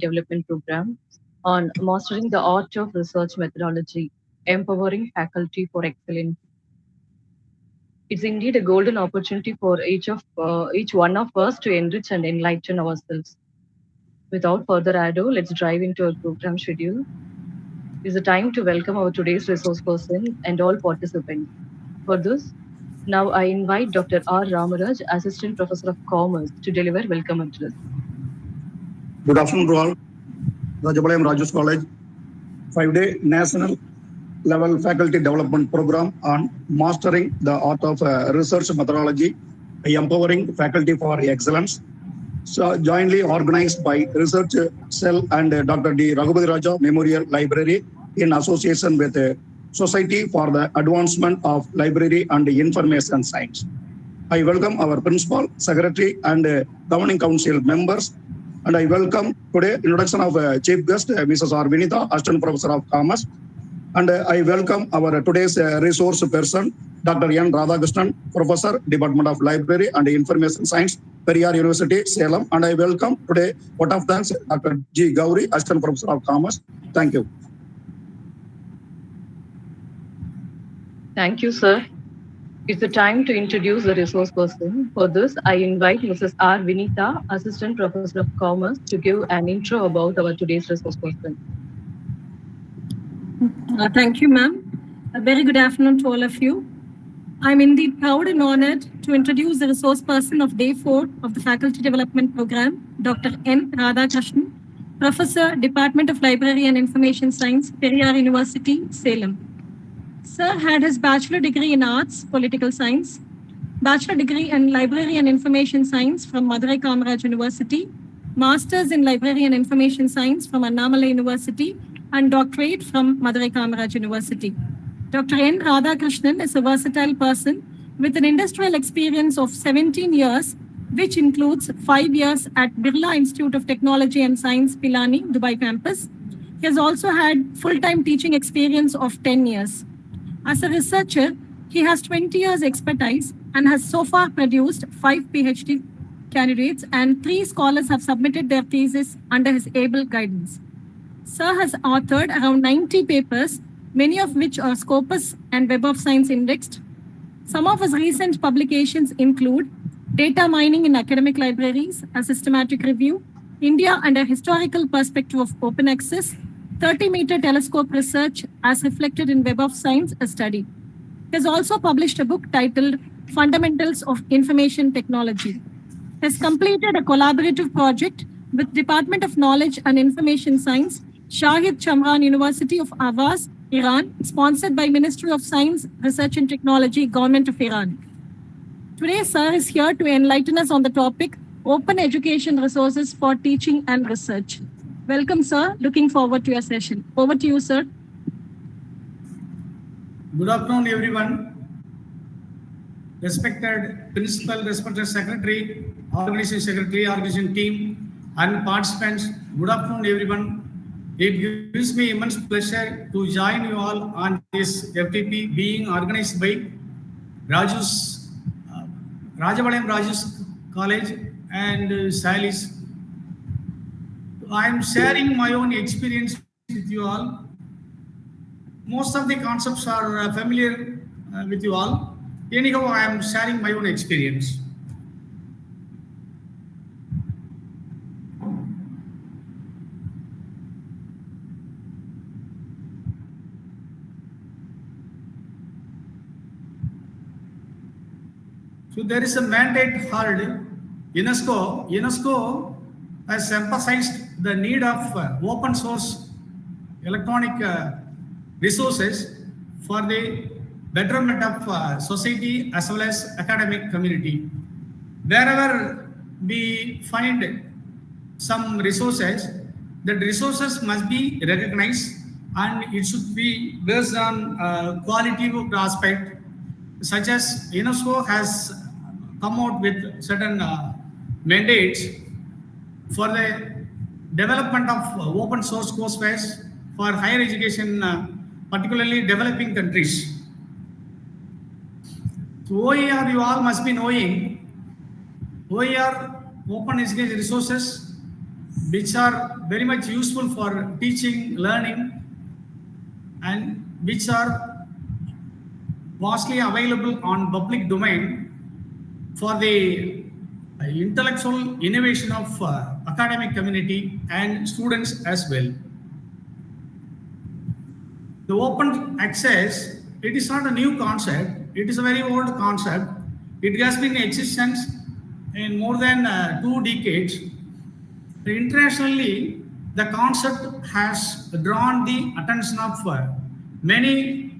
Development Program on Mastering the Art of Research Methodology, Empowering Faculty for Excellence. It's indeed a golden opportunity for each one of us to enrich and enlighten ourselves. Without further ado, let's dive into our program schedule. It's the time to welcome our today's resource person and all participants. For this, now I invite Dr. R. Ramaraj, Assistant Professor of Commerce, to deliver welcome address. Good afternoon to all. Rajapalayam Rajus College 5-day national level faculty development program on mastering the art of research methodology, empowering faculty for excellence. So jointly organized by Research Cell and Dr. D. Raghupati Raja Memorial Library in association with Society for the Advancement of Library and Information Science. I welcome our principal, secretary, and governing council members. And I welcome today introduction of chief guest, Mrs. R. Vinita, Assistant Professor of Commerce. And I welcome our today's resource person, Dr. N.Radhakrishnan, Professor, Department of Library and Information Science, Periyar University, Salem. And I welcome today, vote of thanks, Dr. G. Gauri, Assistant Professor of Commerce. Thank you. Thank you, sir. It's the time to introduce the resource person. For this, I invite Mrs. R. Vinita, Assistant Professor of Commerce, to give an intro about our today's resource person. Thank you, ma'am. A very good afternoon to all of you. I'm indeed proud and honored to introduce the resource person of Day 4 of the Faculty Development Program, Dr. N.Radhakrishnan, Professor, Department of Library and Information Science, Periyar University, Salem. Sir had his bachelor degree in Arts, Political Science, bachelor degree in Library and Information Science from Madurai Kamaraj University, Masters in Library and Information Science from Annamalai University, and doctorate from Madurai Kamaraj University. Dr. N. Radhakrishnan is a versatile person with an industrial experience of 17 years, which includes 5 years at Birla Institute of Technology and Science, Pilani, Dubai campus. He has also had full-time teaching experience of 10 years. As a researcher, he has 20 years expertise and has so far produced 5 PhD candidates, and 3 scholars have submitted their thesis under his able guidance. Sir has authored around 90 papers, many of which are Scopus and Web of Science indexed. Some of his recent publications include Data Mining in Academic Libraries, a Systematic Review, India under Historical Perspective of Open Access, 30-meter telescope research as reflected in Web of Science, a study. He has also published a book titled Fundamentals of Information Technology. He has completed a collaborative project with Department of Knowledge and Information Science, Shahid Chamran University of Avaz, Iran, sponsored by Ministry of Science, Research and Technology, Government of Iran. Today, sir is here to enlighten us on the topic, Open Education Resources for Teaching and Research. Welcome, sir. Looking forward to your session. Over to you, sir. Good afternoon, everyone. Respected Principal, respected Secretary, Organization team, and participants. Good afternoon, everyone. It gives me immense pleasure to join you all on this FTP being organized by Rajapalayam Rajus College and Salis. I am sharing my own experience with you all. Most of the concepts are familiar with you all. Anyhow, I am sharing my own experience. So there is a mandate held. UNESCO has emphasized the need of open source electronic resources for the betterment of society as well as academic community. Wherever we find some resources, the resources must be recognized and it should be based on qualitative aspect, such as UNESCO has come out with certain mandates for the development of open source courseware for higher education, particularly developing countries. So OER, you all must be knowing, OER, Open Education Resources, which are very much useful for teaching, learning, and which are vastly available on public domain for the intellectual innovation of academic community and students as well. The open access, it is not a new concept, it is a very old concept. It has been in existence in more than 2 decades. Internationally, the concept has drawn the attention of many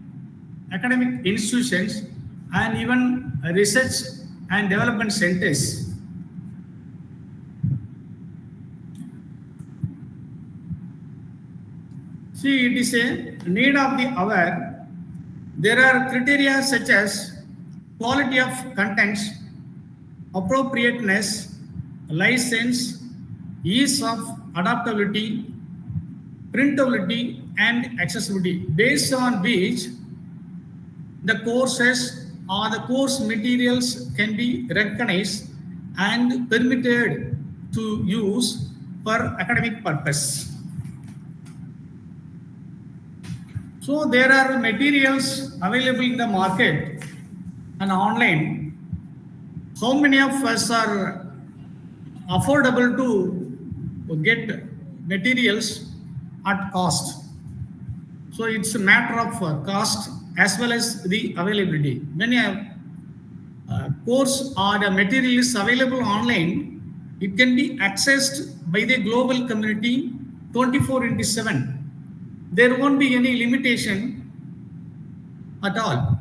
academic institutions and even research and development centers. See, it is a need of the hour. There are criteria such as quality of contents, appropriateness, license, ease of adaptability, printability, and accessibility, based on which the courses or the course materials can be recognized and permitted to use for academic purpose. So there are materials available in the market and online. How many of us are affordable to get materials at cost? So it's a matter of cost as well as the availability. When a course or the material is available online, it can be accessed by the global community 24/7. There won't be any limitation at all.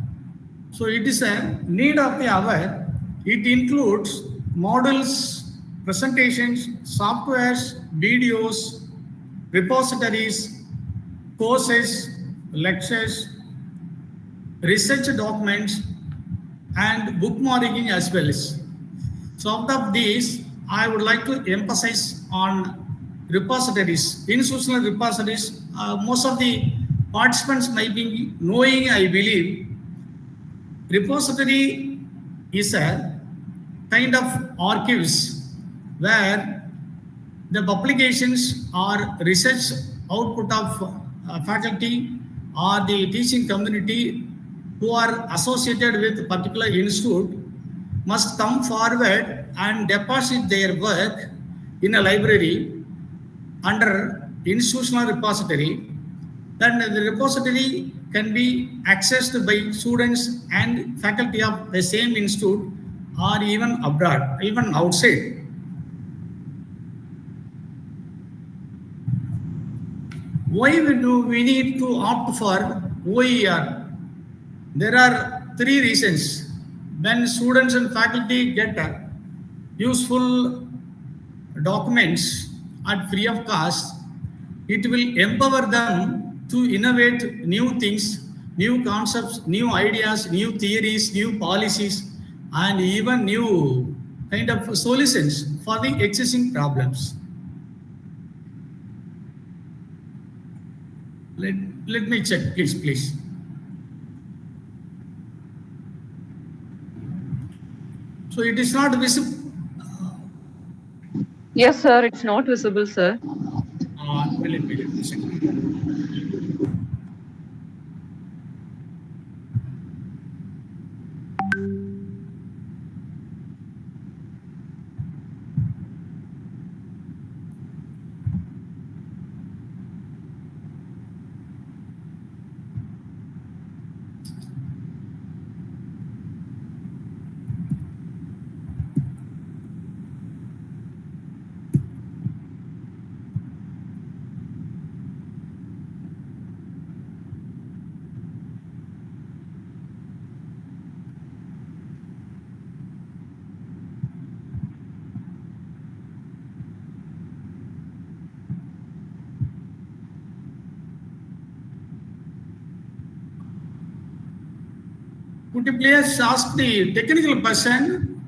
So it is a need of the hour. It includes models, presentations, softwares, videos, repositories, courses, lectures, research documents, and bookmarking as well. So out of these, I would like to emphasize on repositories, institutional repositories. Most of the participants might be knowing, I believe, repository is a kind of archives where the publications or research output of faculty or the teaching community who are associated with a particular institute must come forward and deposit their work in a library under institutional repository. Then the repository can be accessed by students and faculty of the same institute or even abroad, even outside. Why do we need to opt for OER? There are 3 reasons. When students and faculty get useful documents at free of cost, it will empower them to innovate new things, new concepts, new ideas, new theories, new policies, and even new kind of solutions for the existing problems. Let me check, please. So it is not visible. Yes, sir, it's not visible, sir. Let me check. Could you please ask the technical person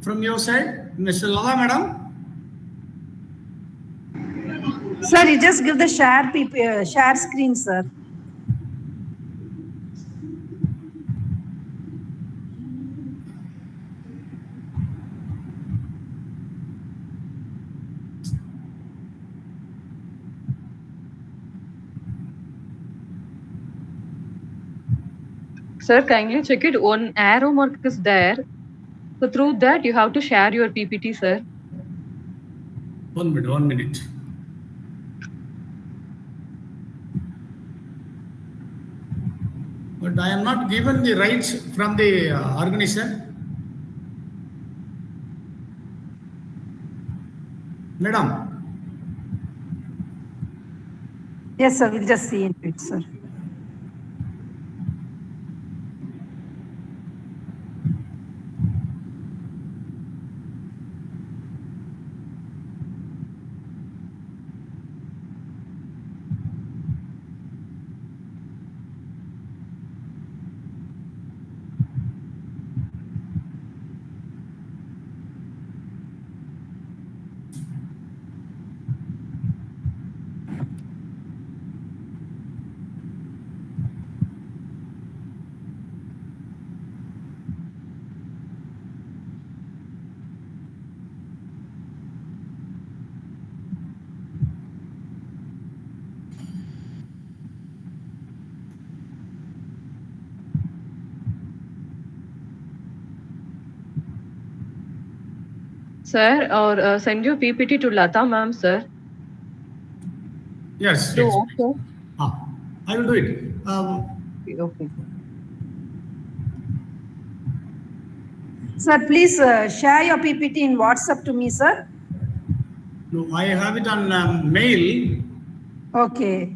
from your side, Mr. Lala, madam? Sir, you just give the share screen, sir. Sir, kindly check it. One arrow mark is there. So through that, you have to share your PPT, sir. 1 minute, 1 minute. But I am not given the rights from the organizer. Madam. Yes, sir. We'll just see into it, sir. Sir, or send your PPT to Lata ma'am, sir. Yes, Through yes. WhatsApp. I will do it. Okay. Sir, please share your PPT in WhatsApp to me, sir. No, I have it on mail. Okay.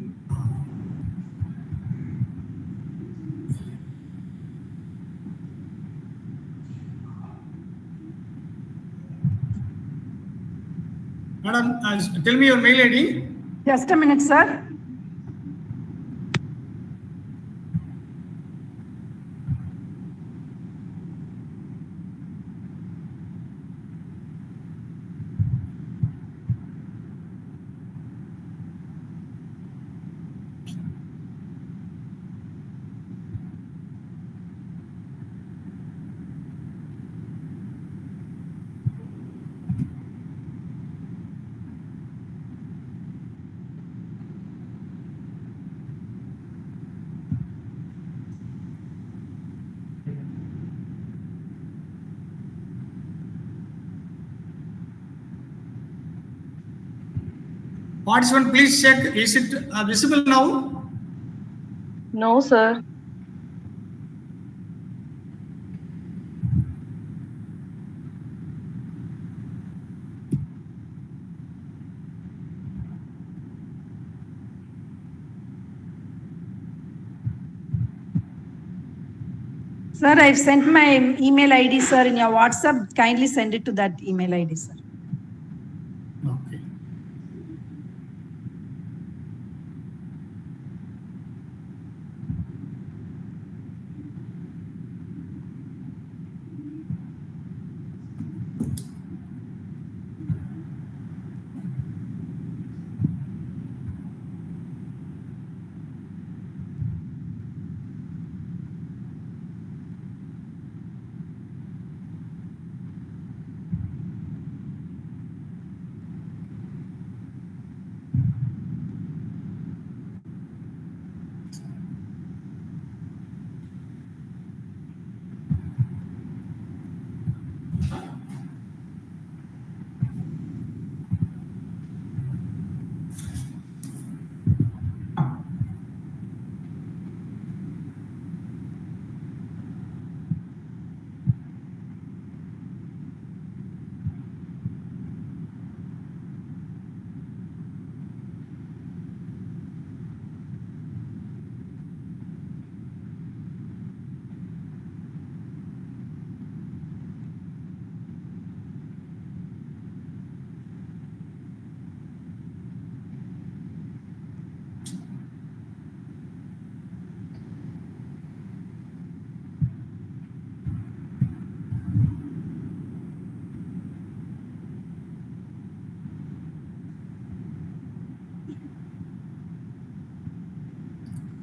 Madam, tell me your mail ID. Just a minute, sir. Participant, please check. Is it visible now? No, sir. Sir, I've sent my email ID, sir, in your WhatsApp. Kindly send it to that email ID, sir. Okay.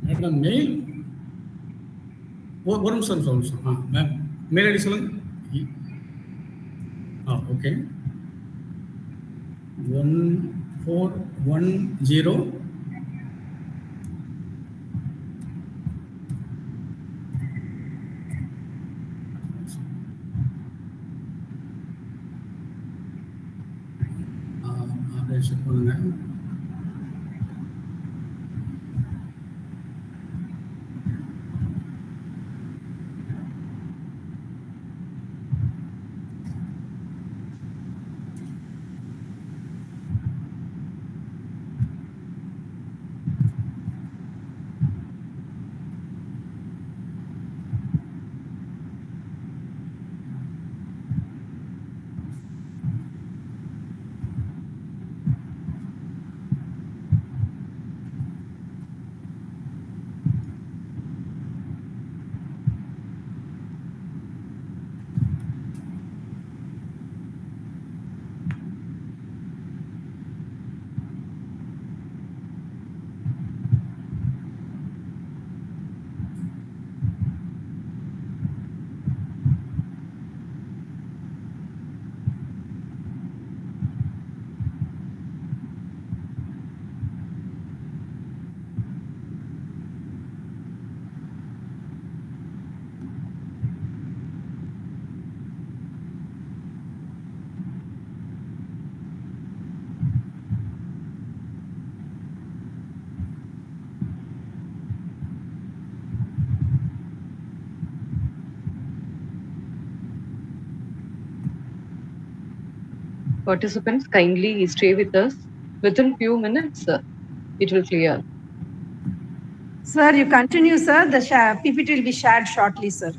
Madam, mail. ஒரு நிமிஷம் ma'am mail ID சொல்லுங்க. Okay 1410 Participants, kindly stay with us. Within few minutes, it will clear. Sir, you continue, sir. The PPT will be shared shortly, sir.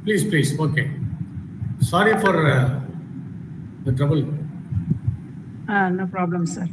Please. Okay. Sorry for the trouble. No problem, sir.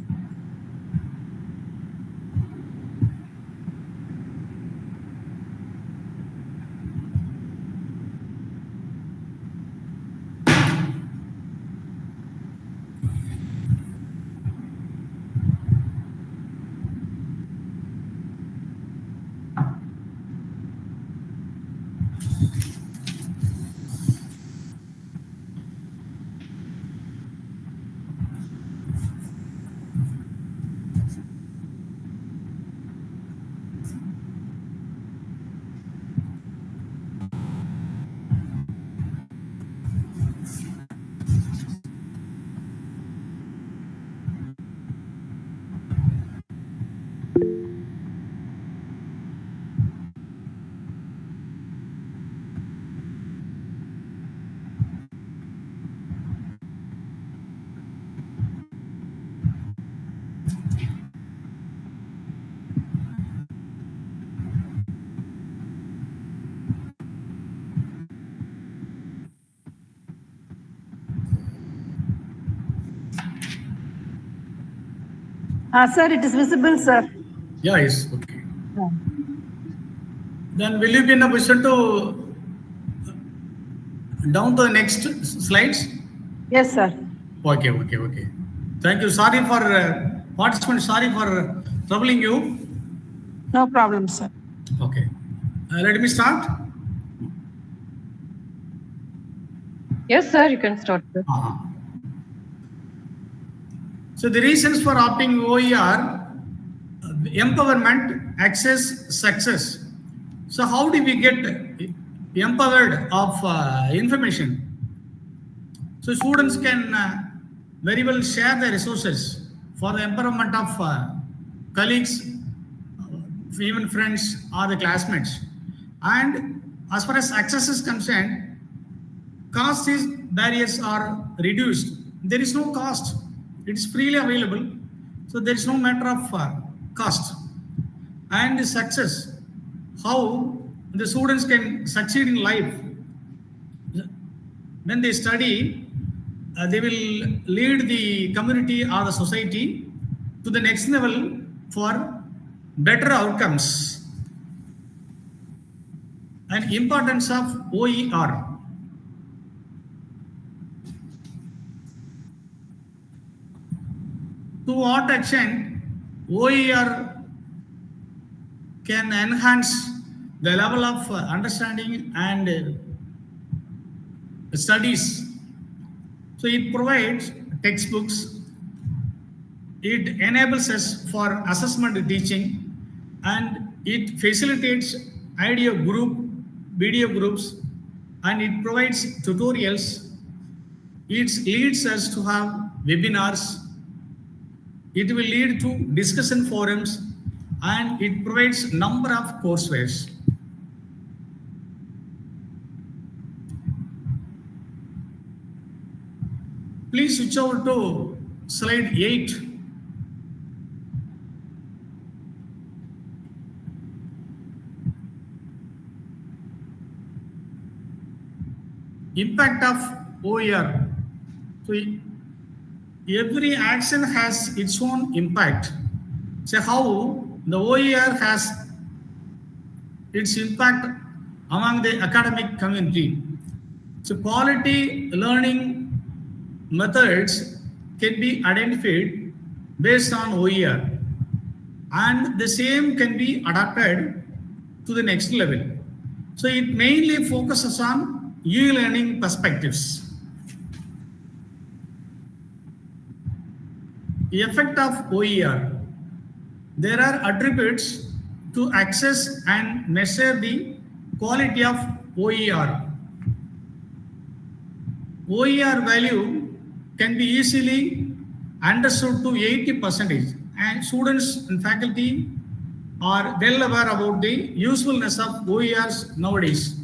Sir, it is visible, sir. Yeah, yes, okay. Then will you be in a position to down to the next slides? Yes, sir. Okay. Thank you. Sorry for participants. Sorry for troubling you. No problem, sir. Okay. Let me start. Yes, sir, you can start. Sir. So the reasons for opting OER, empowerment, access, success. So how do we get empowered of information? So students can very well share their resources for the empowerment of colleagues, even friends or the classmates. And as far as access is concerned, cost barriers are reduced. There is no cost. It is freely available. So there is no matter of cost. And the success, how the students can succeed in life. When they study, they will lead the community or the society to the next level for better outcomes. And importance of OER. To what extent OER can enhance the level of understanding and studies. So it provides textbooks, it enables us for assessment teaching, and it facilitates video groups, and it provides tutorials. It leads us to have webinars. It will lead to discussion forums, and it provides number of coursewares. Please switch over to slide 8. Impact of OER. So every action has its own impact. So how the OER has its impact among the academic community. So quality learning methods can be identified based on OER, and the same can be adapted to the next level. So it mainly focuses on e-learning perspectives. The effect of OER. There are attributes to access and measure the quality of OER. OER value can be easily understood to 80%, and students and faculty are well aware about the usefulness of OERs nowadays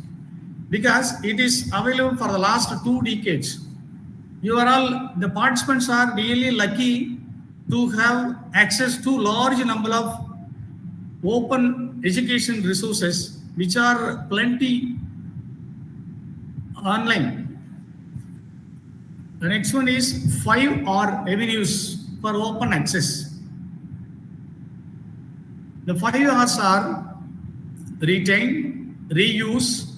because it is available for the last 2 decades. the participants are really lucky to have access to large number of open education resources, which are plenty online. The next one is 5R avenues for open access. The 5Rs are retain, reuse,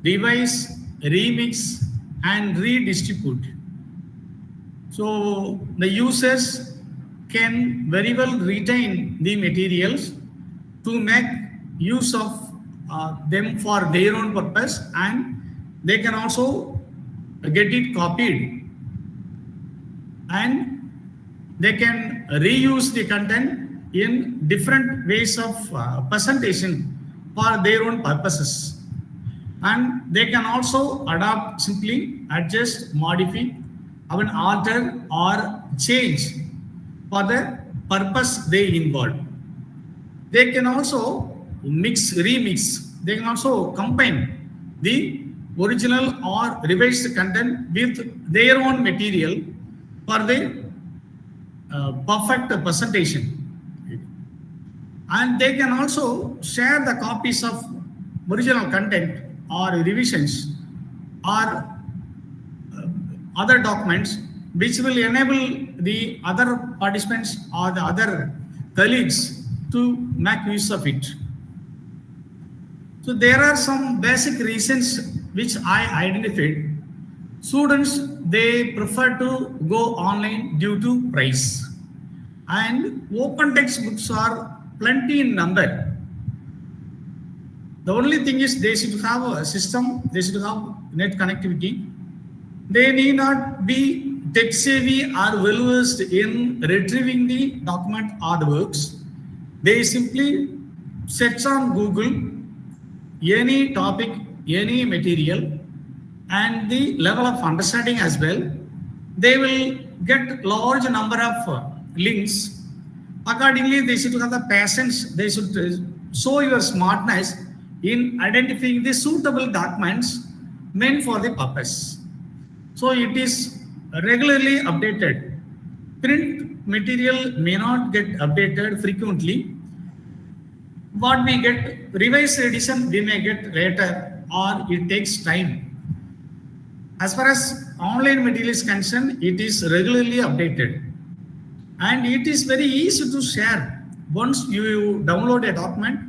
revise, remix, and redistribute. So the users can very well retain the materials to make use of them for their own purpose, and they can also get it copied, and they can reuse the content in different ways of presentation for their own purposes. And they can also adapt, simply adjust, modify, even alter or change for the purpose they involve. They can also remix. They can also combine the original or revised content with their own material for the perfect presentation. And they can also share the copies of original content or revisions or other documents, which will enable the other participants or the other colleagues to make use of it. So there are some basic reasons which I identified. Students, they prefer to go online due to price, and open textbooks are plenty in number. The only thing is they should have a system, they should have net connectivity. They need not be tech savvy or well versed in retrieving the document or the works. They simply search on Google any topic, any material, and the level of understanding as well. They will get large number of links. Accordingly, they should have the patience. They should show your smartness in identifying the suitable documents meant for the purpose. So it is regularly updated. Print material may not get updated frequently. What we get, revised edition, we may get later, or it takes time. As far as online material is concerned, it is regularly updated. And it is very easy to share. Once you download a document,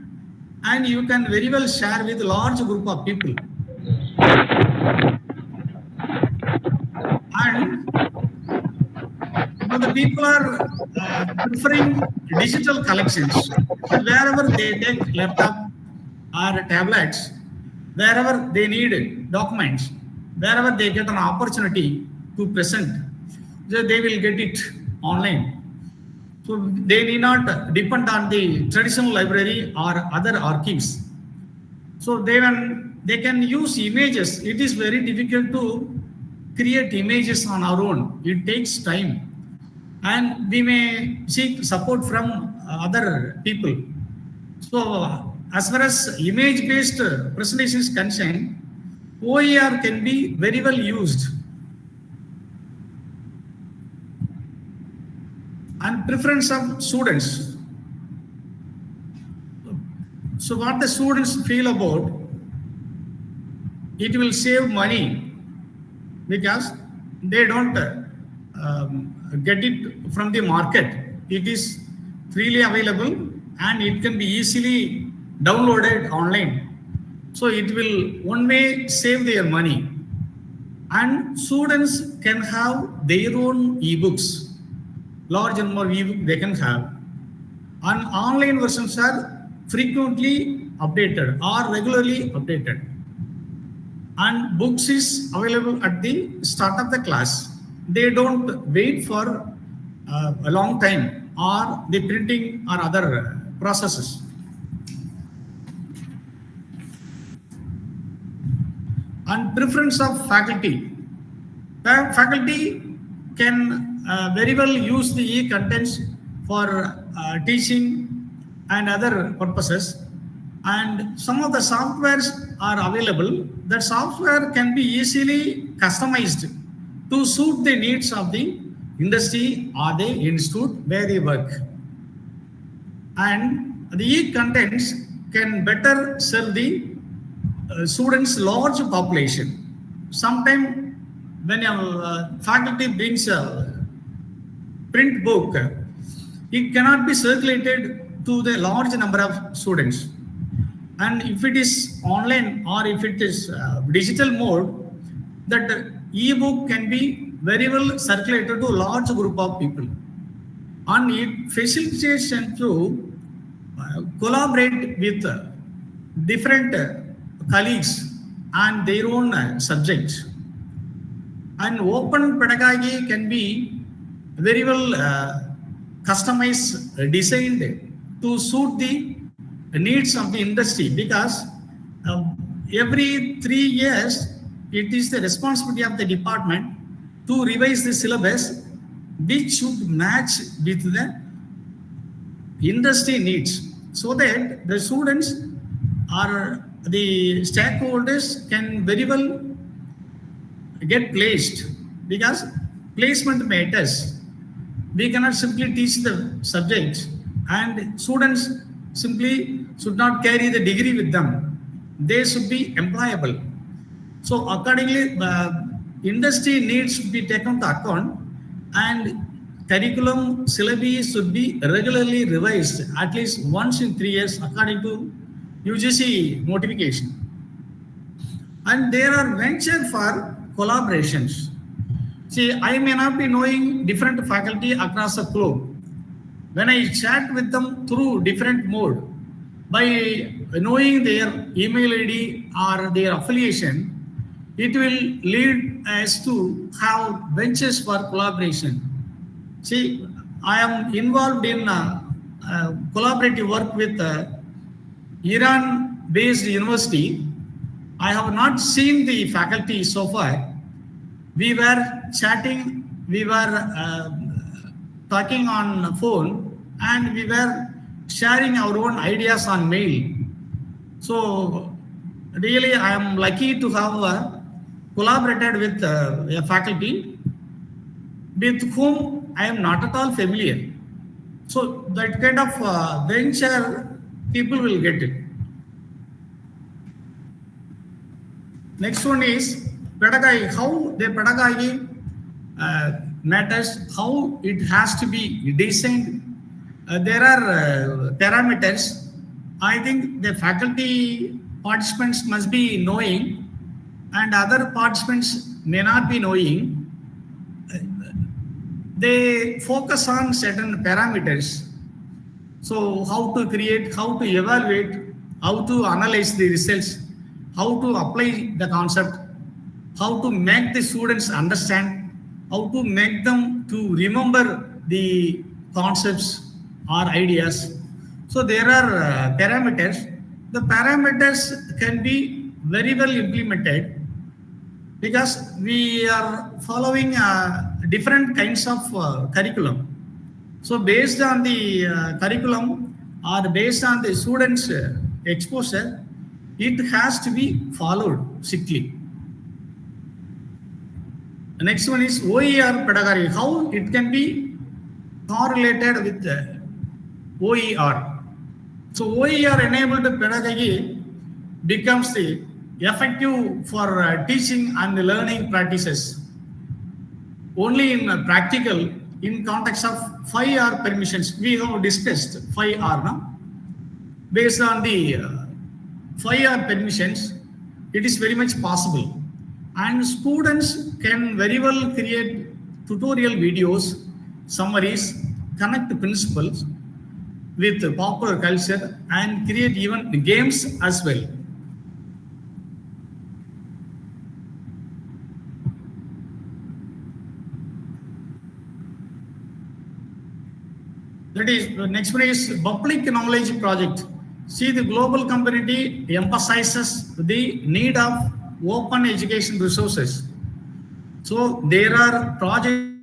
and you can very well share with a large group of people. And the people are preferring digital collections. Wherever they take laptop or tablets, wherever they need documents, wherever they get an opportunity to present, they will get it online. So they need not depend on the traditional library or other archives. So they can use images. It is very difficult to create images on our own. It takes time. And we may seek support from other people. So as far as image-based presentation is concerned, OER can be very well used. And preference of students. So what the students feel about, it will save money because they don't get it from the market. It is freely available and it can be easily downloaded online. So it will one way save their money. And students can have their own ebooks. Large number of ebooks they can have. And online versions are frequently updated or regularly updated. And books is available at the start of the class. They don't wait for a long time or the printing or other processes. And preference of faculty. Faculty can very well use the e-contents for teaching and other purposes. And some of the softwares are available. That software can be easily customized to suit the needs of the industry or the institute where they work. And the e-contents can better serve the students' large population. Sometimes when a faculty brings a print book, it cannot be circulated to the large number of students. And if it is online or if it is digital mode, that e-book can be very well circulated to a large group of people. And it facilitates them to collaborate with different colleagues and their own subjects. And open pedagogy can be very well customized, designed to suit the needs of the industry, because every 3 years it is the responsibility of the department to revise the syllabus which should match with the industry needs, so that the students or the stakeholders can very well get placed, because placement matters. We cannot simply teach the subjects and students simply should not carry the degree with them. They should be employable. So accordingly, industry needs to be taken to account, and curriculum syllabi should be regularly revised at least once in 3 years according to UGC notification. And there are ventures for collaborations. See, I may not be knowing different faculty across the globe. When I chat with them through different mode, by knowing their email ID or their affiliation, it will lead us to have ventures for collaboration. See, I am involved in collaborative work with Iran-based university. I have not seen the faculty so far. We were chatting, we were talking on phone, and we were sharing our own ideas on mail. So really, I am lucky to have collaborated with a faculty with whom I am not at all familiar. So that kind of venture, people will get it. Next one is pedagogy. How the pedagogy matters, how it has to be designed. There are parameters. I think the faculty participants must be knowing, and other participants may not be knowing. They focus on certain parameters. So how to create, how to evaluate, how to analyze the results, how to apply the concept, how to make the students understand, how to make them to remember the concepts or ideas. So there are parameters. The parameters can be very well implemented because we are following different kinds of curriculum. So based on the curriculum or based on the students' exposure, it has to be followed strictly. The next one is OER pedagogy, how it can be correlated with OER. So OER enabled pedagogy becomes the effective for teaching and learning practices only in practical in context of 5R permissions. We have discussed 5R now. Based on the 5R permissions, it is very much possible. And students can very well create tutorial videos, summaries, connect principles with popular culture, and create even games as well. That is, the next one is public knowledge project. See, the global community emphasizes the need of open education resources. So there are projects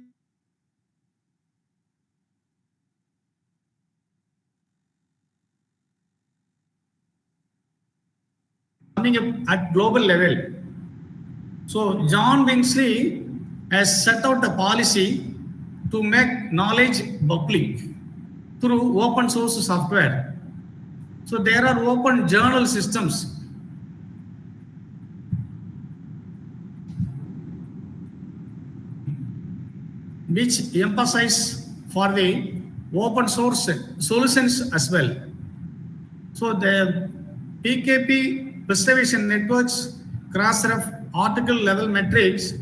coming up at global level. So John Winsley has set out a policy to make knowledge public through open source software. So there are open journal systems which emphasize for the open source solutions as well. So the PKP preservation networks cross-ref article level metrics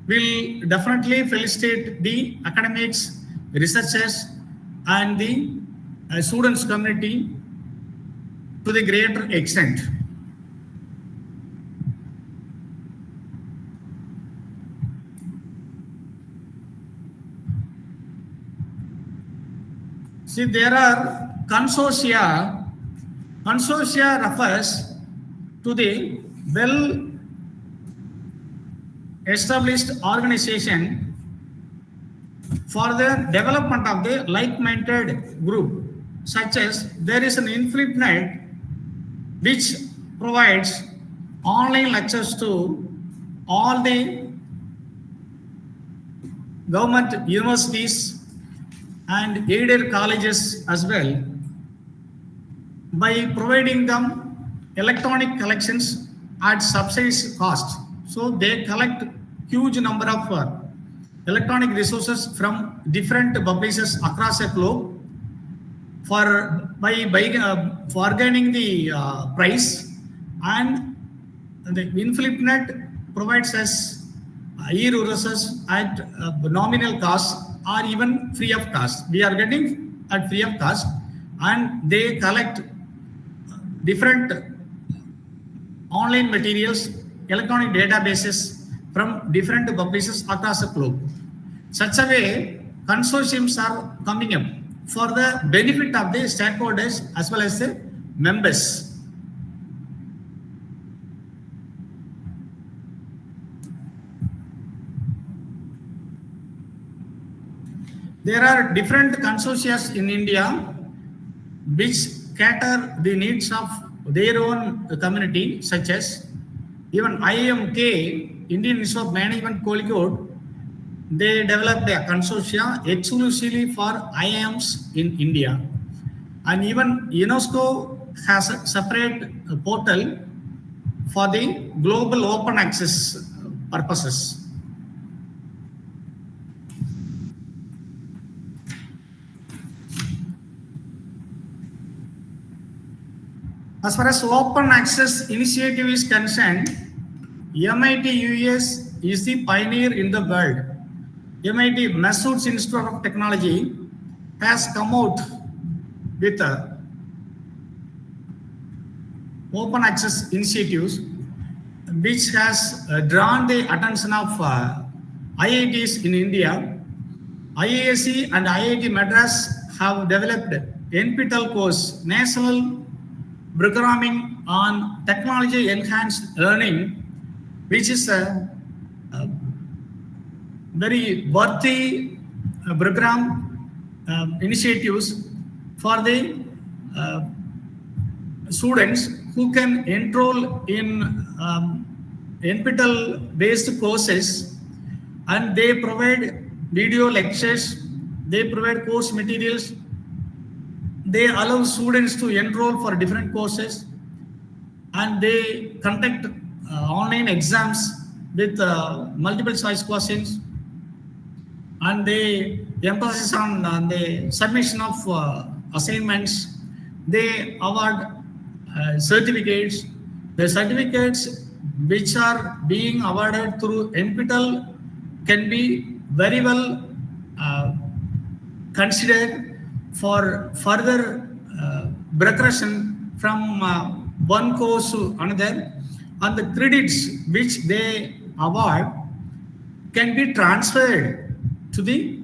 will definitely felicitate the academics, researchers, and the students community to the greater extent. See, there are consortia. Consortia refers to the well-established organization for the development of the like-minded group, such as there is an InflipNet which provides online lectures to all the government universities and aided colleges as well, by providing them electronic collections at subsidized cost. So they collect huge number of electronic resources from different publishers across the globe by bargaining the price, and the InflipNet provides us e-resources at nominal cost or even free of cost. We are getting at free of cost, and they collect different online materials, electronic databases from different publishers across the globe. Such a way, consortiums are coming up for the benefit of the stakeholders as well as the members. There are different consortia in India which cater the needs of their own community, such as even IMK, Indian Institute of Management Colicode, they developed a consortia exclusively for IIMs in India. And even UNESCO has a separate portal for the global open access purposes. As far as open access initiative is concerned, MIT US is the pioneer in the world. MIT Massachusetts Institute of Technology has come out with open access initiatives which has drawn the attention of IITs in India. IISc and IIT Madras have developed NPTEL course, National Programming on Technology Enhanced Learning, which is a very worthy program initiatives for the students who can enroll in NPTEL based courses, and they provide video lectures, they provide course materials, they allow students to enroll for different courses, and they conduct online exams with multiple choice questions, and they emphasize on the submission of assignments. They award certificates. The certificates which are being awarded through NPTEL can be very well considered for further progression from one course to another, and the credits which they award can be transferred to the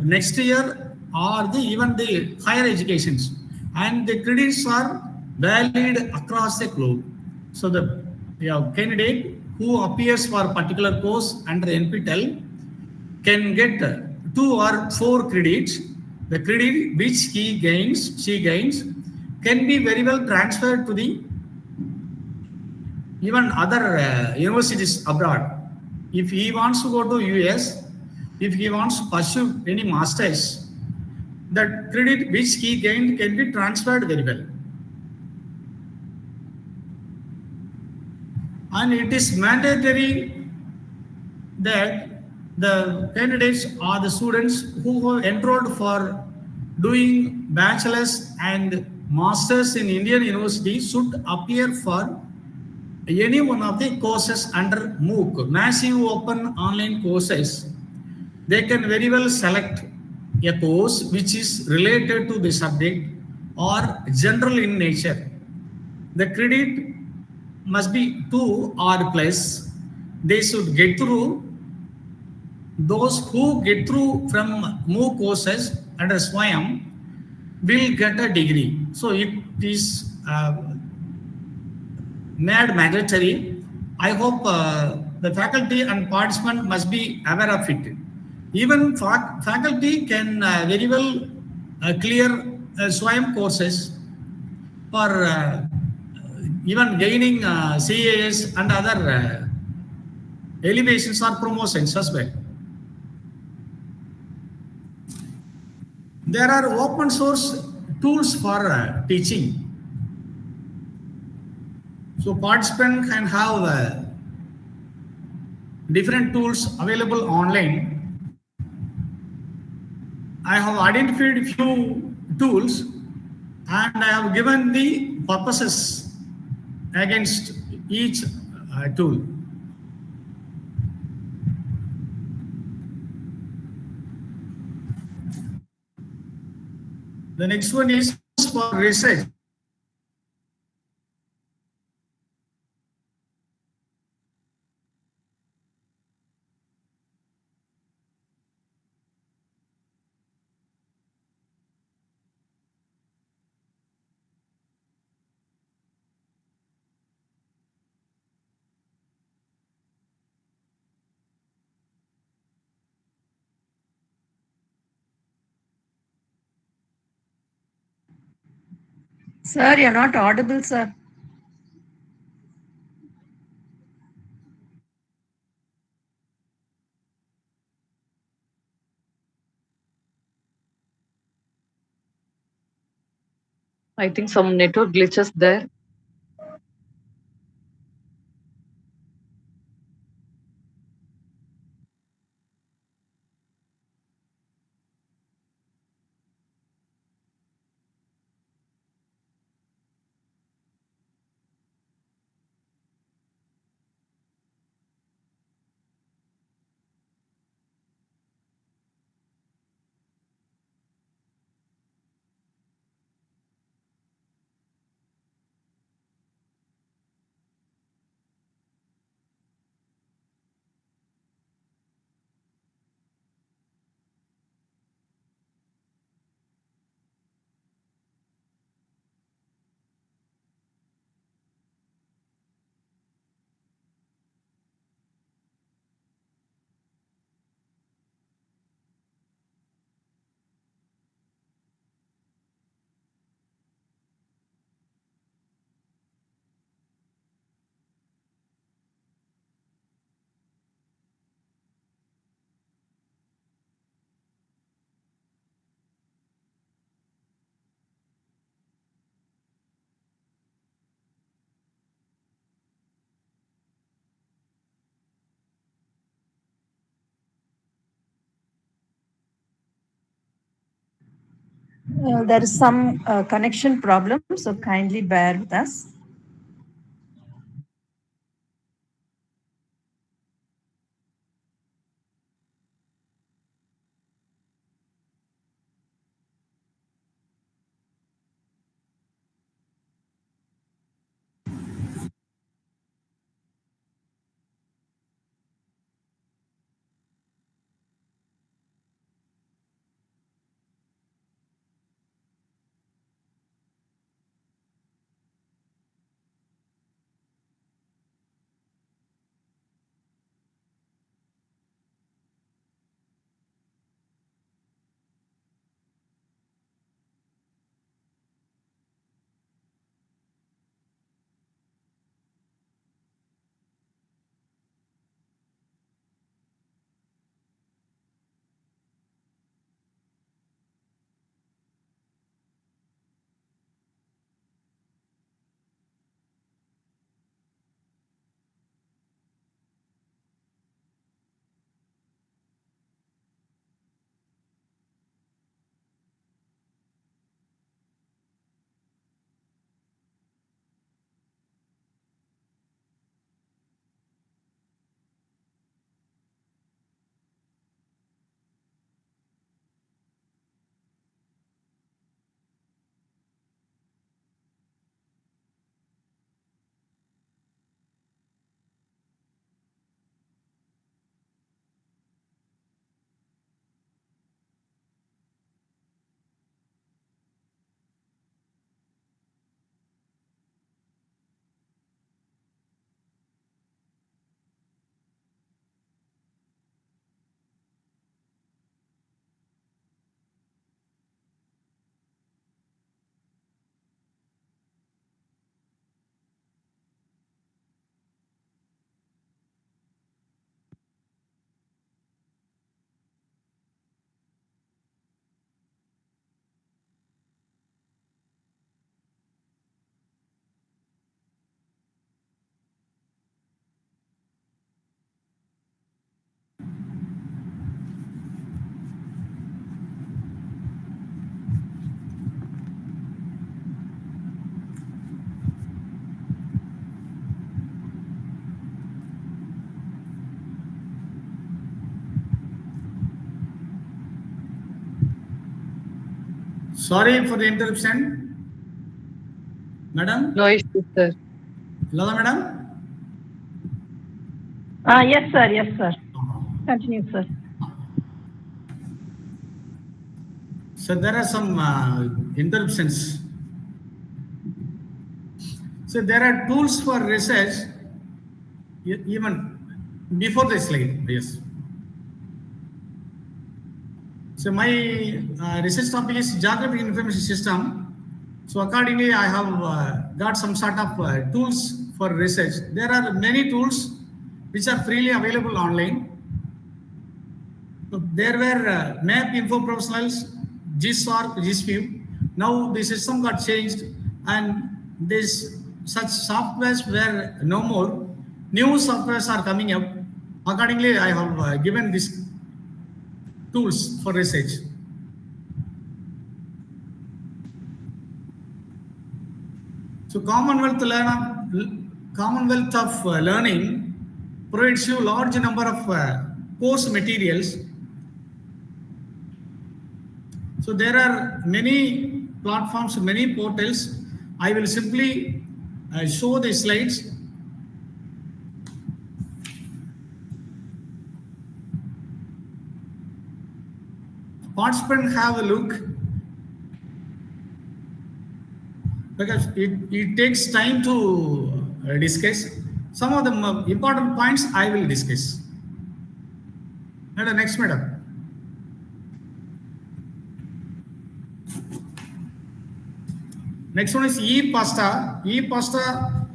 next year or even the higher educations, and the credits are valid across the globe. So the candidate who appears for a particular course under NPTEL can get 2 or 4 credits. The credit which she gains can be very well transferred to the even other universities abroad. If he wants to go to US, if he wants to pursue any masters, that credit which he gained can be transferred very well. And it is mandatory that the candidates or the students who have enrolled for doing bachelor's and masters in Indian university should appear for any one of the courses under MOOC, massive open online courses. They can very well select a course which is related to the subject or general in nature. The credit must be 2 or plus. They should get through. Those who get through from MOOC courses under SWAYAM will get a degree. So it is made mandatory. I hope the faculty and participant must be aware of it. Even faculty can very well clear SWAYAM courses for even gaining CAS and other elevations or promotions as well. There are open source tools for teaching. So participants can have different tools available online. I have identified few tools and I have given the purposes against each tool. The next one is for research. Sir, you're not audible, sir. I think some network glitches there. There is some connection problem, so kindly bear with us. Sorry for the interruption. Madam? No issues, sir. Lala, madam? Yes, sir. Yes, sir. Continue, sir. So there are some interruptions. So there are tools for research even before the slide. Yes. So my research topic is geographic information system. So accordingly, I have got some sort of tools for research. There are many tools which are freely available online. So there were map info professionals, GISORC, GISView. Now the system got changed and this such softwares were no more. New softwares are coming up. Accordingly, I have given these tools for research. So Commonwealth of Learning provides you large number of course materials. So there are many platforms, many portals. I will simply show the slides. Participants have a look because it takes time to discuss. Some of the important points I will discuss. Next, madam. Next one is e-pasta. E-pasta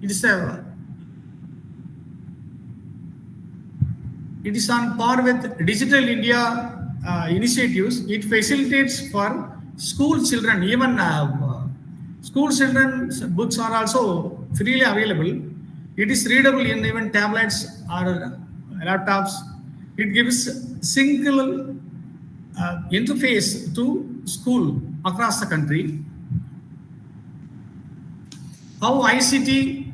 it is on par with Digital India initiatives. It facilitates for school children. Even school children's books are also freely available. It is readable in even tablets or laptops. It gives single interface to school across the country. How ICT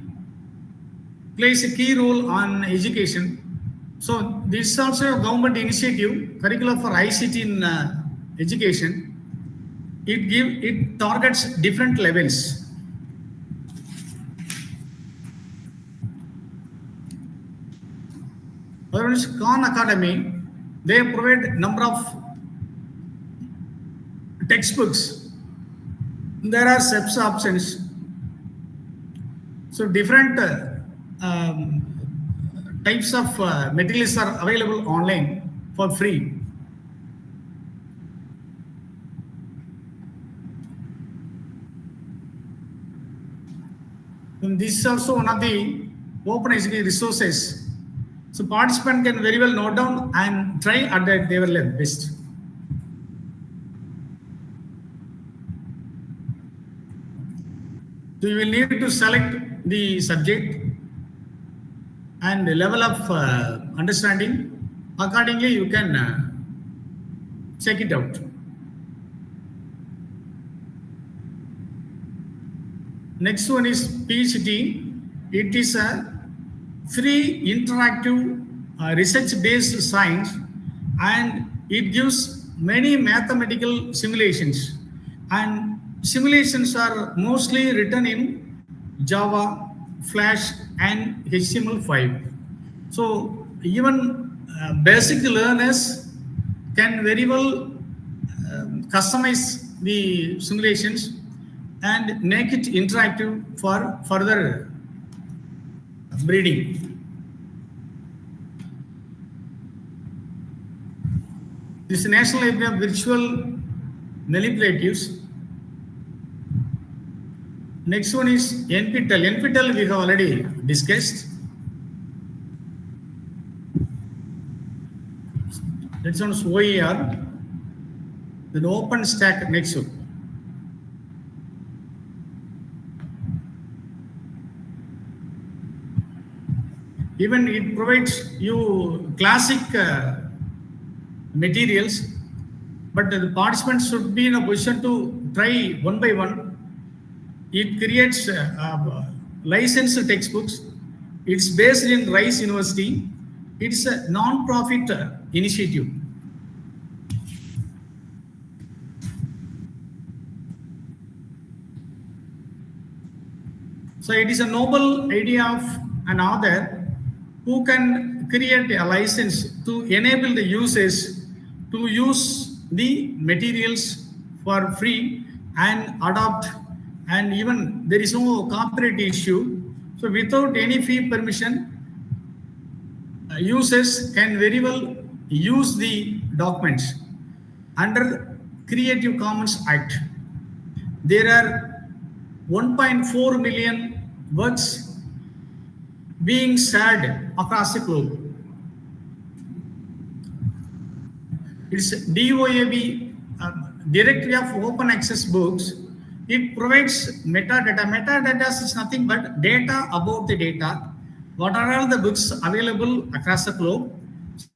plays a key role on education. So this is also a government initiative, curriculum for ICT in education. It targets different levels. Other one is Khan Academy. They provide number of textbooks. There are steps options. So different types of materials are available online for free. And this is also one of the open education resources. So participant can very well note down and try at their level best. So you will need to select the subject and the level of understanding. Accordingly, you can check it out. Next one is PhD. It is a free interactive research-based science, and it gives many mathematical simulations. And simulations are mostly written in Java, Flash, and HTML5. So even basic learners can very well customize the simulations and make it interactive for further breeding. This is National Library of Virtual Manipulatives. Next one is NPTEL. NPTEL we have already discussed. Next one is OER. Then OpenStack next one. Even it provides you classic materials, but the participants should be in a position to try one by one. It creates licensed textbooks. It's based in Rice University. It's a non-profit initiative. So it is a noble idea of an author who can create a license to enable the users to use the materials for free and adopt, and even there is no copyright issue. So without any fee permission, users can very well use the documents under Creative Commons Act. There are 1.4 million works being shared across the globe. It's DOAB, Directory of Open Access Books. It provides metadata. Metadata is nothing but data about the data. What are all the books available across the globe?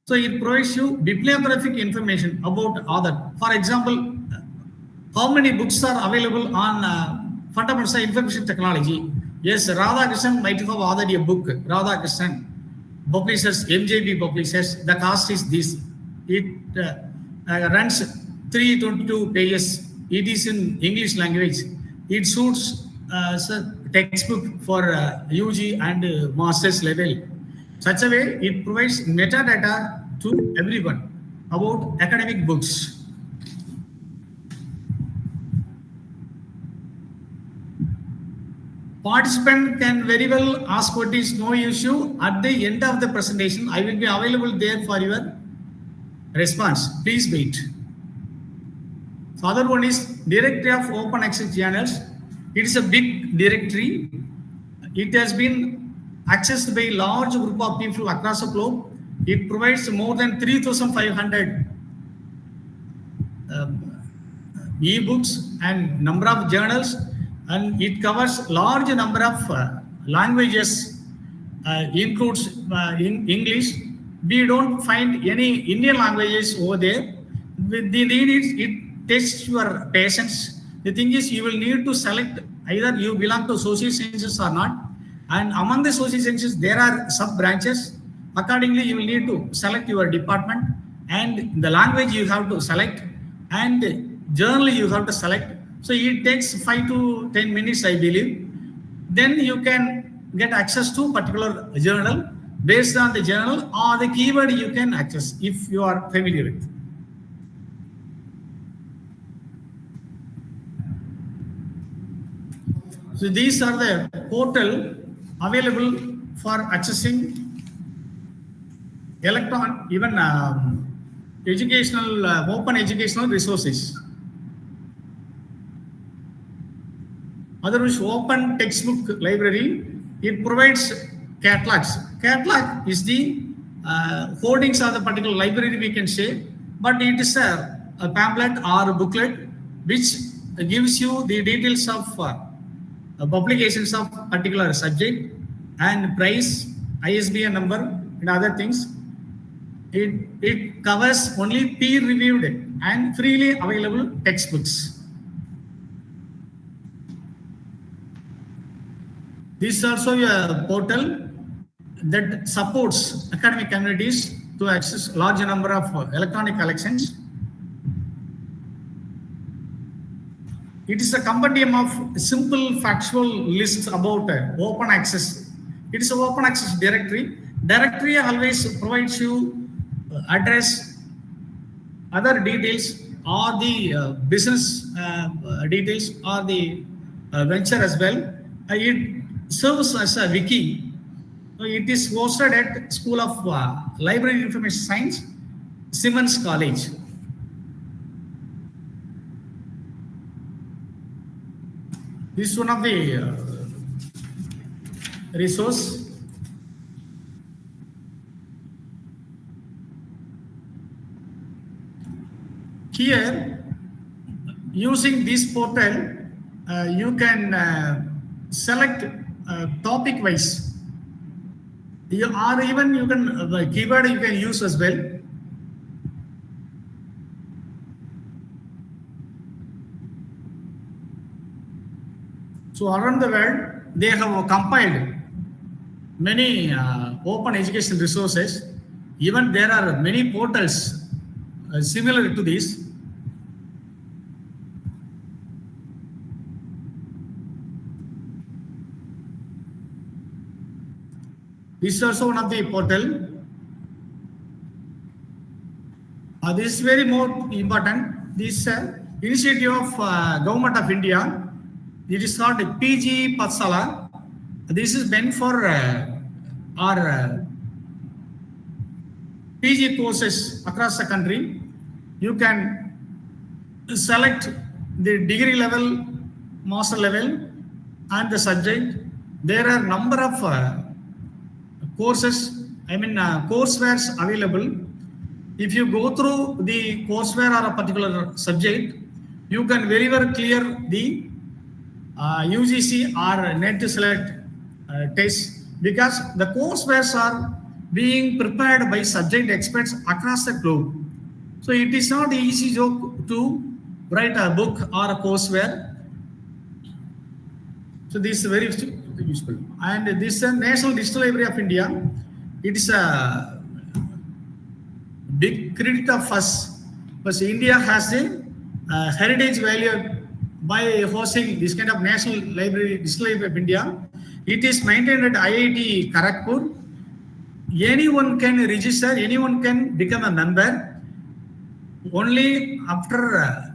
So it provides you bibliographic information about author. For example, how many books are available on fundamental information technology? Yes, Radhakrishnan might have authored a book. Radhakrishnan publishers, MJB publishers. The cost is this. It runs 322 pages. It is in English language. It suits textbook for UG and master's level. Such a way, it provides metadata to everyone about academic books. Participant can very well ask what is no issue. At the end of the presentation, I will be available there for your response. Please wait. The other one is Directory of Open Access Journals. It is a big directory. It has been accessed by a large group of people across the globe. It provides more than 3,500 e-books and number of journals, and it covers large number of languages, includes in English. We don't find any Indian languages over there. The need is it tests your patience. The thing is, you will need to select either you belong to social sciences or not. And among the social sciences, there are sub branches. Accordingly, you will need to select your department, and the language you have to select, and the journal you have to select. So it takes 5 to 10 minutes, I believe. Then you can get access to particular journal. Based on the journal or the keyword you can access if you are familiar with. So these are the portal available for accessing even educational, open educational resources. Otherwise, open textbook library, it provides catalogs. Catalog is the holdings of the particular library, we can say, but it is a pamphlet or a booklet which gives you the details of publications of particular subject and price, ISBN number, and other things. It covers only peer-reviewed and freely available textbooks. This is also a portal that supports academic communities to access large number of electronic collections. It is a compendium of simple factual lists about open access. It is an open access directory. Directory always provides you address, other details, or the business details, or the venture as well. It serves as a wiki. It is hosted at School of Library Information Science, Simmons College. This is one of the resource. Here, using this portal, you can select topic wise. Or even you can keyword you can use as well. So around the world, they have compiled many open education resources. Even there are many portals similar to this. This is also one of the portal. This is very more important. This initiative of Government of India, it is called PG Patsala. This is meant for our PG courses across the country. You can select the degree level, master level, and the subject. There are number of courses, coursewares available. If you go through the courseware or a particular subject, you can very well clear the UGC or net select test, because the courseware are being prepared by subject experts across the globe. So it is not an easy job to write a book or a courseware. So this is very useful. And this National Digital Library of India, it is a big credit of us, because India has a heritage value by hosting this kind of National Library, Digital Library of India. It is maintained at IIT Kharagpur. Anyone can register, anyone can become a member. Only after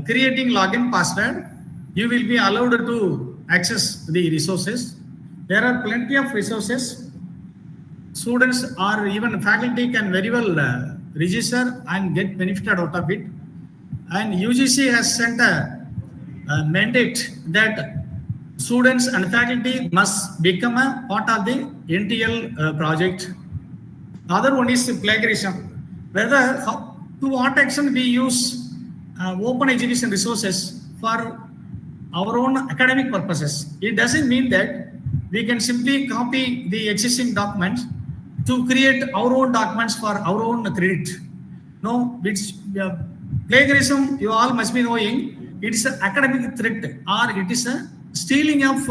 creating login password, you will be allowed to access the resources. There are plenty of resources. Students or even faculty can very well register and get benefited out of it. And UGC has sent a mandate that students and faculty must become a part of the NTL project. The other one is plagiarism. Whether to what extent we use open education resources for our own academic purposes. It doesn't mean that we can simply copy the existing documents to create our own documents for our own credit. No, it's plagiarism, you all must be knowing, it is an academic threat, or it is a stealing of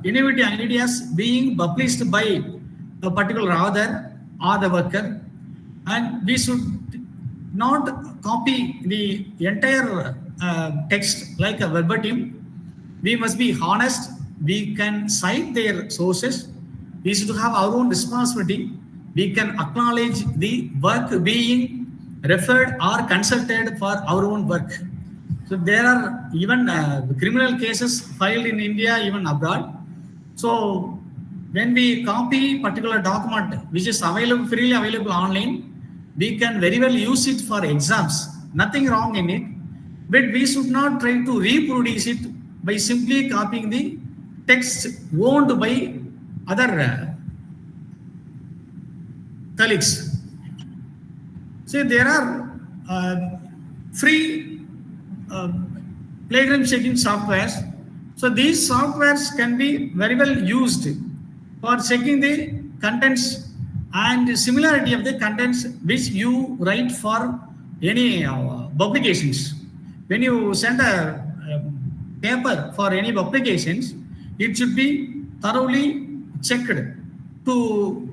innovative ideas being published by a particular author or the worker. And we should not copy the entire text like a verbatim. We must be honest. We can cite their sources. We should have our own responsibility. We can acknowledge the work being referred or consulted for our own work. So there are even criminal cases filed in India, even abroad. So when we copy particular document which is available, freely available online, we can very well use it for exams. Nothing wrong in it. But we should not try to reproduce it by simply copying the text owned by other colleagues. So there are free plagiarism checking softwares. So these softwares can be very well used for checking the contents and similarity of the contents which you write for any publications. When you send a paper for any publications, it should be thoroughly checked to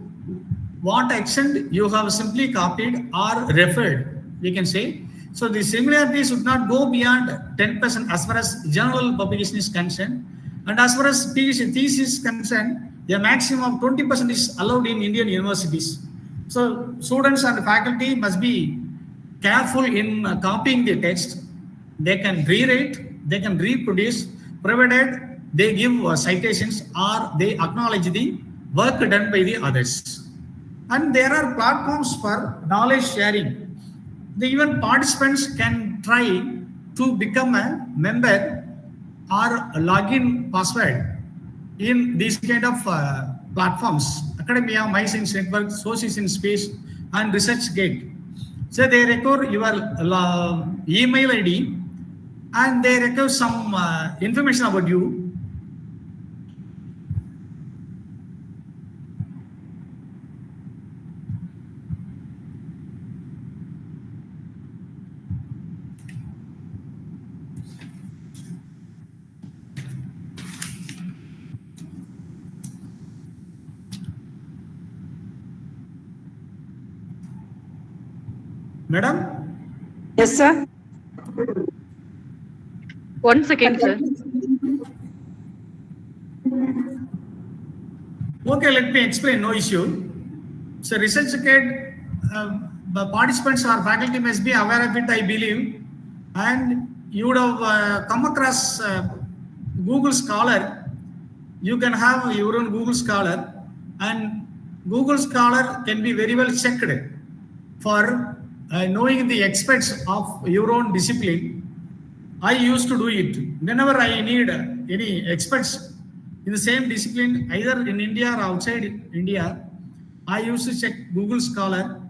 what extent you have simply copied or referred, we can say. So the similarity should not go beyond 10% as far as journal publication is concerned. And as far as thesis is concerned, the maximum of 20% is allowed in Indian universities. So students and faculty must be careful in copying the text. They can rewrite, they can reproduce, provided they give citations or they acknowledge the work done by the others. And there are platforms for knowledge sharing. Even participants can try to become a member or a login password in these kind of platforms. Academia, MyScience Network, Sources in Space, and ResearchGate. So they require your email ID and they require some information about you. Madam? Yes, sir. 1 second, sir. Okay, let me explain, no issue. So research kit, the participants or faculty must be aware of it, I believe. And you would have come across Google Scholar. You can have your own Google Scholar, and Google Scholar can be very well checked for knowing the experts of your own discipline. I used to do it whenever I need any experts in the same discipline, either in India or outside India. I used to check Google Scholar.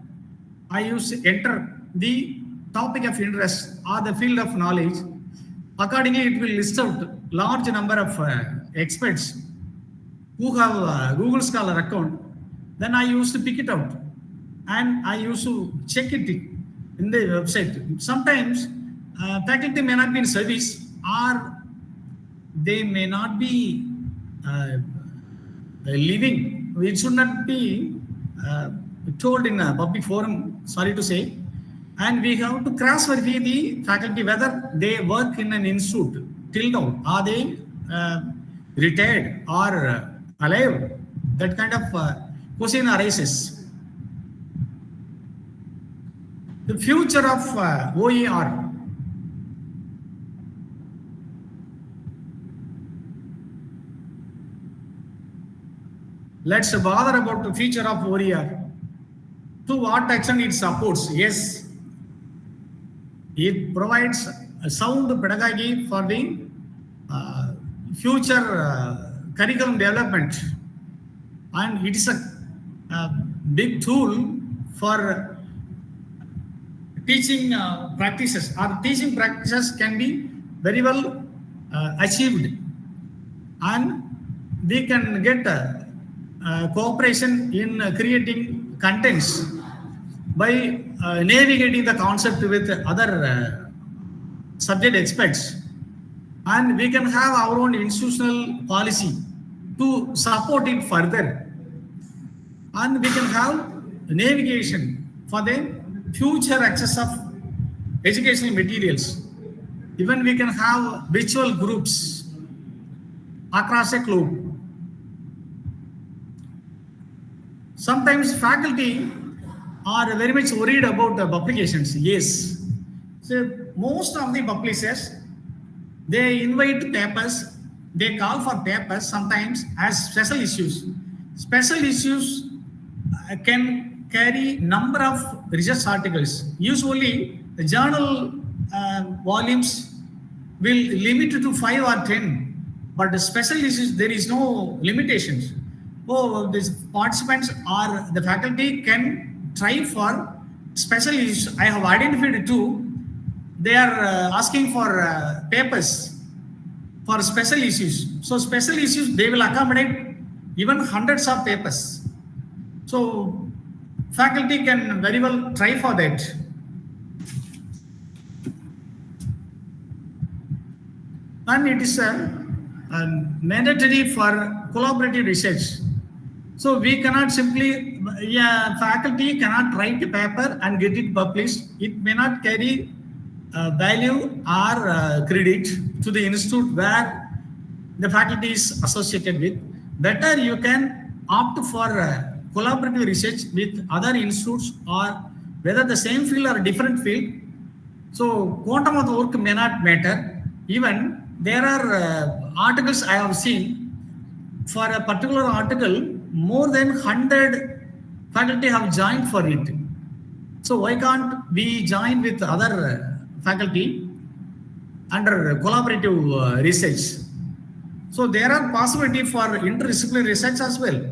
I used to enter the topic of interest or the field of knowledge. Accordingly, it will list out large number of experts who have a Google Scholar account. Then I used to pick it out and I used to check it in the website. Sometimes faculty may not be in service or they may not be living. It should not be told in a public forum, sorry to say. And we have to cross verify the faculty whether they work in an institute till now. Are they retired or alive? That kind of question arises. The future of OER. Let's bother about the future of OER. To what extent it supports? Yes, it provides a sound pedagogy for the future curriculum development, and it is a big tool for teaching practices. Our teaching practices can be very well achieved, and we can get cooperation in creating contents by navigating the concept with other subject experts, and we can have our own institutional policy to support it further, and we can have navigation for the future access of educational materials. Even we can have virtual groups across a globe. Sometimes faculty are very much worried about the publications. Yes. So most of the publishers, they invite papers, they call for papers sometimes as special issues. Special issues can carry number of research articles. Usually the journal volumes will limit to 5 or 10, but the special issues, there is no limitations. Oh, these participants or the faculty can try for special issues. I have identified two. They are asking for papers for special issues. So special issues, they will accommodate even hundreds of papers. So faculty can very well try for that. And it is mandatory for collaborative research. So we cannot simply, faculty cannot write a paper and get it published. It may not carry value or credit to the institute where the faculty is associated with. Better you can opt for collaborative research with other institutes, or whether the same field or a different field. So quantum of the work may not matter. Even there are articles I have seen, for a particular article, more than 100 faculty have joined for it. So why can't we join with other faculty under collaborative research? So there are possibility for interdisciplinary research as well.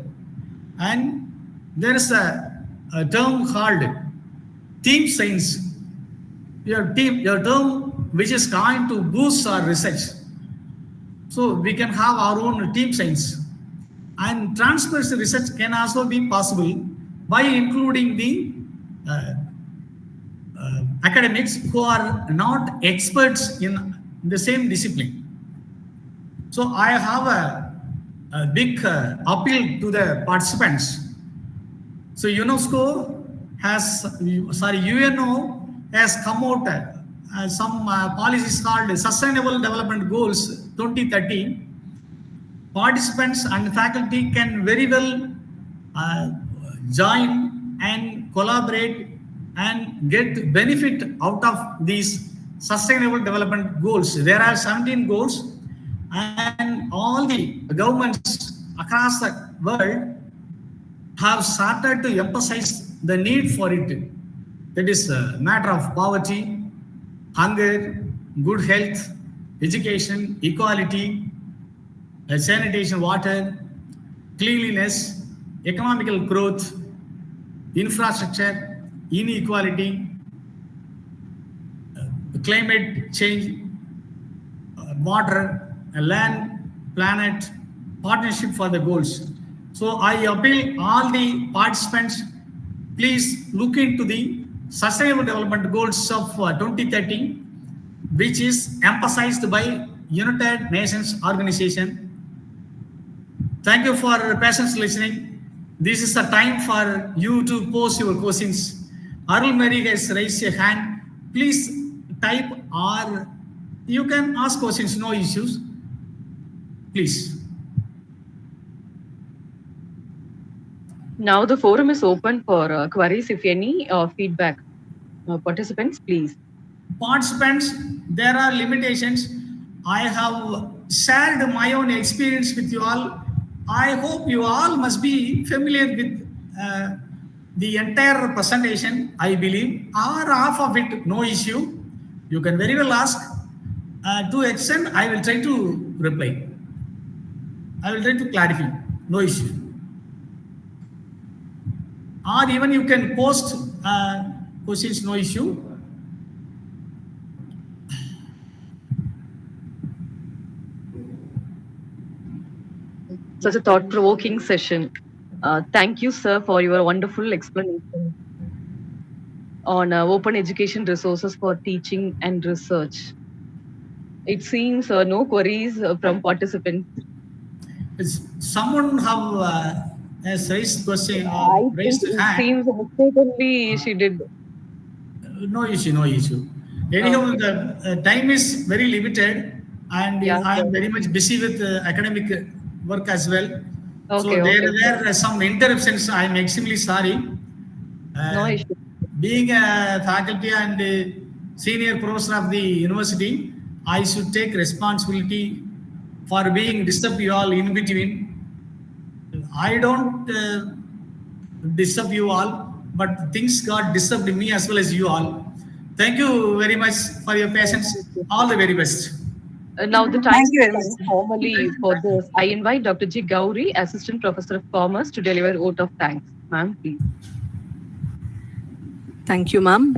And there is a term called team science. Your term which is going to boost our research. So we can have our own team science. And transversal research can also be possible by including the academics who are not experts in the same discipline. So I have a big appeal to the participants. So UNESCO has, UNO has come out some policies called Sustainable Development Goals 2030. participants and faculty can very well uh, join and collaborate and get benefit out of these sustainable development goals. There are 17 goals, and all the governments across the world have started to emphasize the need for it. That is a matter of poverty, hunger, good health, education, equality, sanitation, water, cleanliness, economical growth, infrastructure, inequality, climate change, water, land, planet, partnership for the goals. So I appeal all the participants, please look into the Sustainable Development Goals of 2030, which is emphasized by United Nations Organization. Thank you for patience listening. This is the time for you to pose your questions. Arul Mary has raised a hand. Please type or you can ask questions, no issues. Please. Now the forum is open for queries, if any, feedback. Participants, please. Participants, there are limitations. I have shared my own experience with you all. I hope you all must be familiar with the entire presentation, I believe, or half of it, no issue. You can very well ask. To extent, I will try to reply. I will try to clarify, no issue. Or even you can post questions, no issue. Such a thought-provoking session. Thank you, sir, for your wonderful explanation on open education resources for teaching and research. It seems no queries from participants. Someone have has raised question or I think raised it hand. seems mistakenly she did. No issue, no issue. Anyhow, the time is very limited, and Yeah, I am sir. very much busy with academic work as well. So Okay, there okay, sir. were some interruptions. I am extremely sorry. No Uh, issue. Being a faculty and a senior professor of the university, I should take responsibility for being disturbed you all in between. I don't disturb you all, but things got disturbed me as well as you all. Thank you very much for your Thank patience. you, sir. All the very best. Now the time Thank you is very much, come sir. formally for this. I invite Dr. G. Gauri, Assistant Professor of Commerce, to deliver vote of thanks. Ma'am, please. Thank you, ma'am.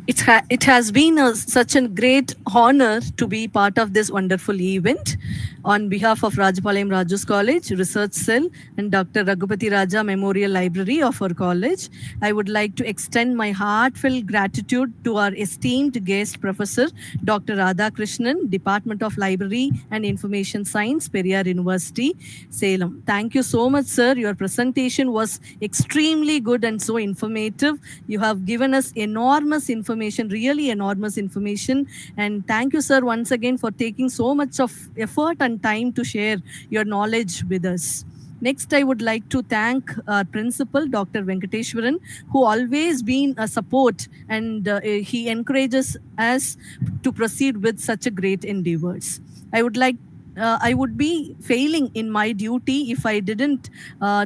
It has been such a great honor to be part of this wonderful event. On behalf of Rajapalayam Rajus College, Research Cell, and Dr. Raghupati Raja Memorial Library of our college, I would like to extend my heartfelt gratitude to our esteemed guest professor, Dr. Radhakrishnan, Department of Library and Information Science, Periyar University, Salem. Thank you so much, sir. Your presentation was extremely good and so informative. You have given us enormous information, really enormous information. And thank you, sir, once again for taking so much of effort and time to share your knowledge with us. Next, I would like to thank our principal, Dr. Venkateshwaran, who always been a support, and he encourages us to proceed with such a great endeavors. I would be failing in my duty if I didn't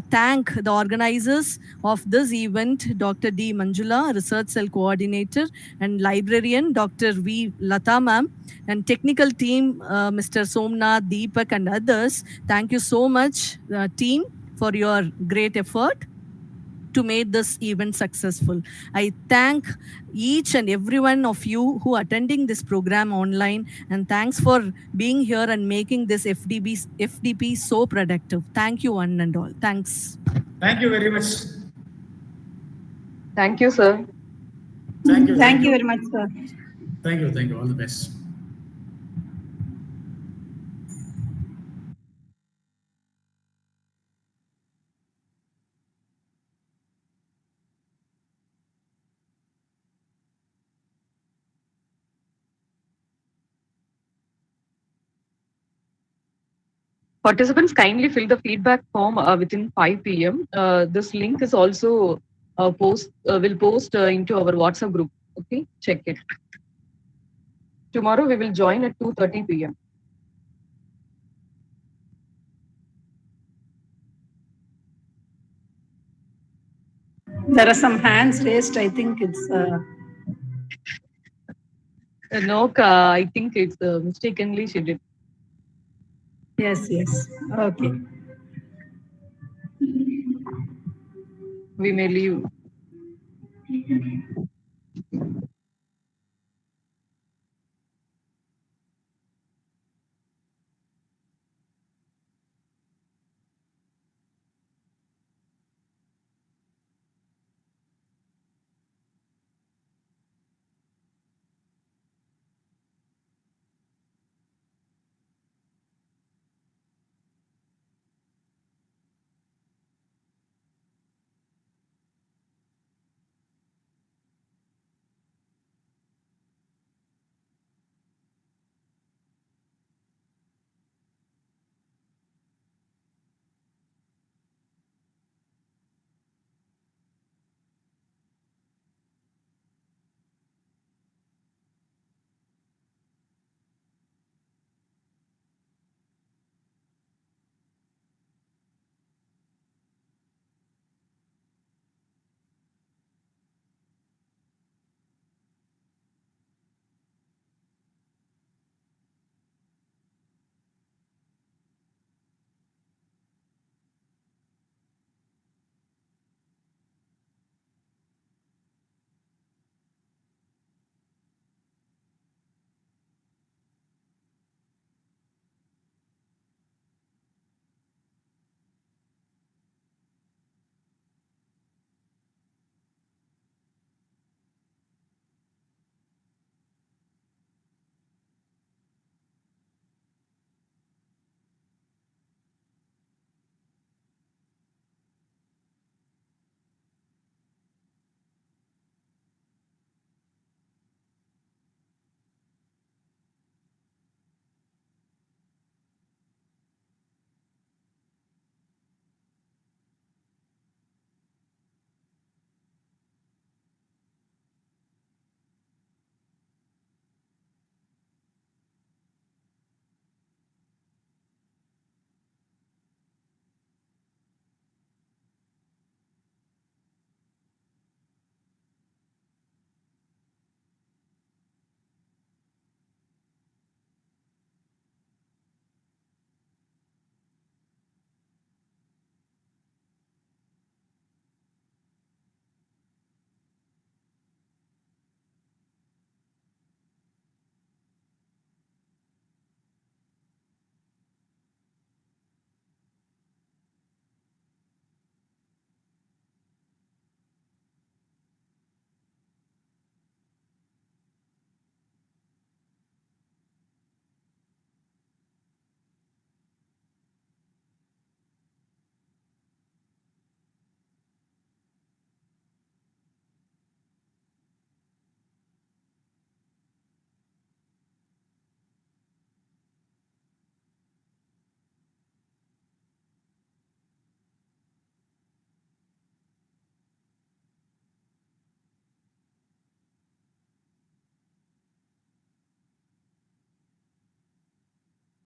thank the organizers of this event, Dr. D. Manjula, Research Cell Coordinator, and librarian, Dr. V. Lata ma'am, and technical team, Mr. Somnath, Deepak, and others. Thank you so much, team, for your great effort to make this event successful. I thank each and every one of you who are attending this program online, and thanks for being here and making this FDP so productive. Thank you one and all. Thanks. Thank you very much. Thank you, sir. Thank you. Thank you very much, sir. Thank you. Thank you. All the best. Participants kindly fill the feedback form within 5 p.m. This link is also will post into our WhatsApp group. Okay, check it. Tomorrow we will join at 2:30 p.m. There are some hands raised. I think it's. No, I think it's mistakenly she did. Yes, yes. Okay. We may leave.